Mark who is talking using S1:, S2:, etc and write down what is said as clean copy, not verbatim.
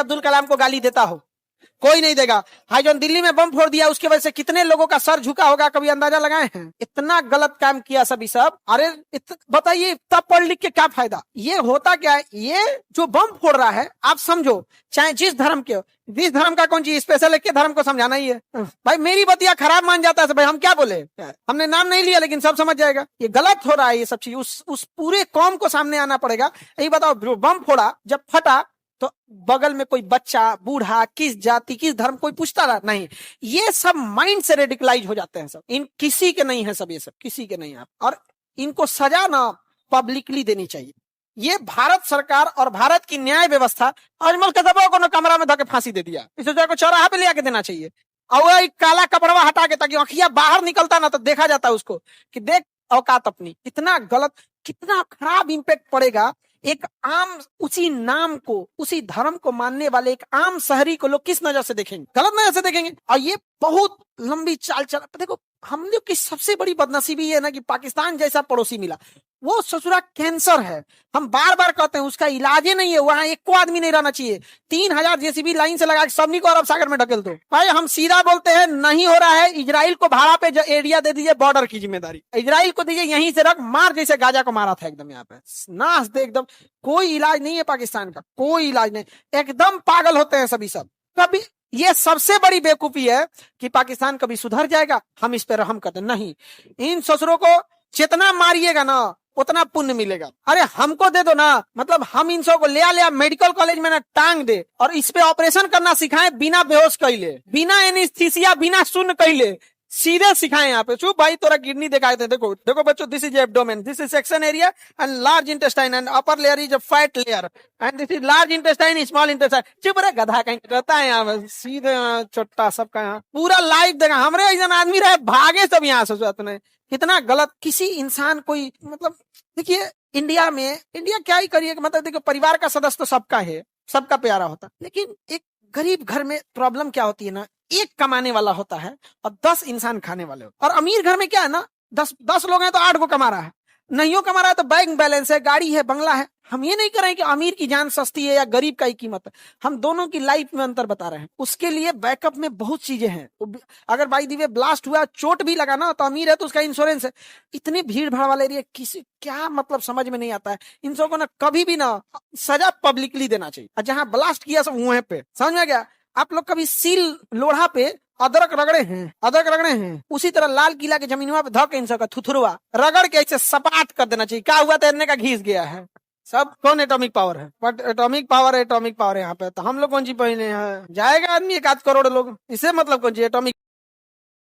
S1: अब्दुल कलाम को गाली देता हो, कोई नहीं देगा। हाई जो दिल्ली में बम फोड़ दिया उसकी वजह से कितने लोगों का सर झुका होगा, कभी अंदाजा लगाए हैं? इतना गलत काम किया सभी सब। अरे बताइए तब पढ़ लिख के क्या फायदा? ये होता क्या है, ये जो बम फोड़ रहा है आप समझो, चाहे जिस धर्म का कौन चीज स्पेशल है, के धर्म को समझाना ही है भाई। मेरी बतिया खराब मान जाता है भाई, हम क्या बोले, हमने नाम नहीं लिया लेकिन सब समझ जाएगा ये गलत हो रहा है। ये सब चीज उस पूरे कौम को सामने आना पड़ेगा। यही बताओ, बम फोड़ा जब फटा तो बगल में कोई बच्चा बूढ़ा किस जाति किस धर्म कोई पूछता रहा नहीं। ये सब माइंड से रेडिकलाइज हो जाते हैं सब, इन किसी के नहीं है सब, ये सब किसी के नहीं है। और इनको सजा ना पब्लिकली देनी चाहिए। ये भारत सरकार और भारत की न्याय व्यवस्था अजमल कदबो को कमरा में धके फांसी दे दिया, इसे को चौराहा पे ले आके देना चाहिए। और एक काला कपड़वा हटा के, ताकि अखिया बाहर निकलता ना तो देखा जाता उसको कि देख औकात अपनी। इतना गलत, कितना खराब इंपैक्ट पड़ेगा एक आम, उसी नाम को उसी धर्म को मानने वाले एक आम शहरी को लोग किस नजर से देखेंगे? गलत नजर से देखेंगे। और ये बहुत लंबी चाल चल। देखो हम लोग की सबसे बड़ी बदनसीबी ये है ना कि पाकिस्तान जैसा पड़ोसी मिला, वो ससुरा कैंसर है। हम बार बार कहते हैं उसका इलाज ही नहीं है, वहां एक को आदमी नहीं रहना चाहिए। 3000 जेसीबी लाइन से लगा के सबनी को अरब सागर में ढकेल दो। भाई हम सीधा बोलते हैं, नहीं हो रहा है, इजराइल को भाड़ा पे एरिया दे दीजिए, बॉर्डर की जिम्मेदारी इजराइल को दीजिए, यहीं से रख मार, जैसे गाजा को मारा था एकदम यहाँ पे नाश दे एकदम। कोई इलाज नहीं है पाकिस्तान का, कोई इलाज नहीं, एकदम पागल होते हैं सभी सब। कभी ये सबसे बड़ी बेवकूफी है कि पाकिस्तान कभी सुधर जाएगा, हम इस पे रहम करते नहीं। इन ससुरों को जितना मारिएगा ना उतना पुण्य मिलेगा। अरे हमको दे दो ना, मतलब हम इन सबको ले मेडिकल कॉलेज में ना टांग दे और इस पे ऑपरेशन करना सिखाए, बिना बेहोश कैले, बिना एनेस्थीसिया, बिना शून्य कैले, सीधे सिखाए यहाँ पे। चुप भाई तोरा किडनी दिखाए थे, देखो देखो बच्चों, this is abdomen, this is section area and large intestine and upper layer is a fat layer and this is large intestine small intestine. चुप रे गधा कहीं रहता है यहाँ पे, सीधे छोटा सबका यहाँ पूरा लाइव देगा। हमरे ऐसा आदमी रहे भागे सब यहाँ से। अपने कितना गलत, किसी इंसान कोई, मतलब देखिए इंडिया में, इंडिया क्या ही करिए, मतलब देखो परिवार का सदस्य तो सबका है, सबका प्यारा होता, लेकिन एक गरीब घर में प्रॉब्लम क्या होती है ना, एक कमाने वाला होता है और 10 इंसान खाने वाले होते। और अमीर घर में क्या है ना, 10 लोग हैं तो 8 को कमा रहा है, नहीं कमा रहा है तो बैंक बैलेंस है, गाड़ी है, बंगला है। हम ये नहीं कर रहे हैं कि अमीर की जान सस्ती है या गरीब का ही कीमत है, हम दोनों की लाइफ में अंतर बता रहे हैं। उसके लिए बैकअप में बहुत चीजें हैं। अगर बाई दी वे ब्लास्ट हुआ, चोट भी लगा ना, तो अमीर है तो उसका इंश्योरेंस है। इतनी भीड़ भाड़ वाले एरिया किसी क्या मतलब समझ में नहीं आता है। इन सबको ना कभी भी ना सजा पब्लिकली देना चाहिए, और जहां ब्लास्ट किया सब वहां पे, समझ में गया? आप लोग कभी सील लोढ़ा पे अदरक रगड़े हैं, उसी तरह लाल किला के जमीनवा पे धक इन सबका थुथुरवा रगड़ के ऐसे सपाट कर देना चाहिए। क्या हुआ, तैरने का घिस गया है। सब कौन एटॉमिक पावर है, बट एटॉमिक पावर है यहाँ पे, तो हम लोग कौन सी पहले हैं? जाएगा आदमी 1 आध करोड़ लोग, इसे मतलब कौन सी एटॉमिक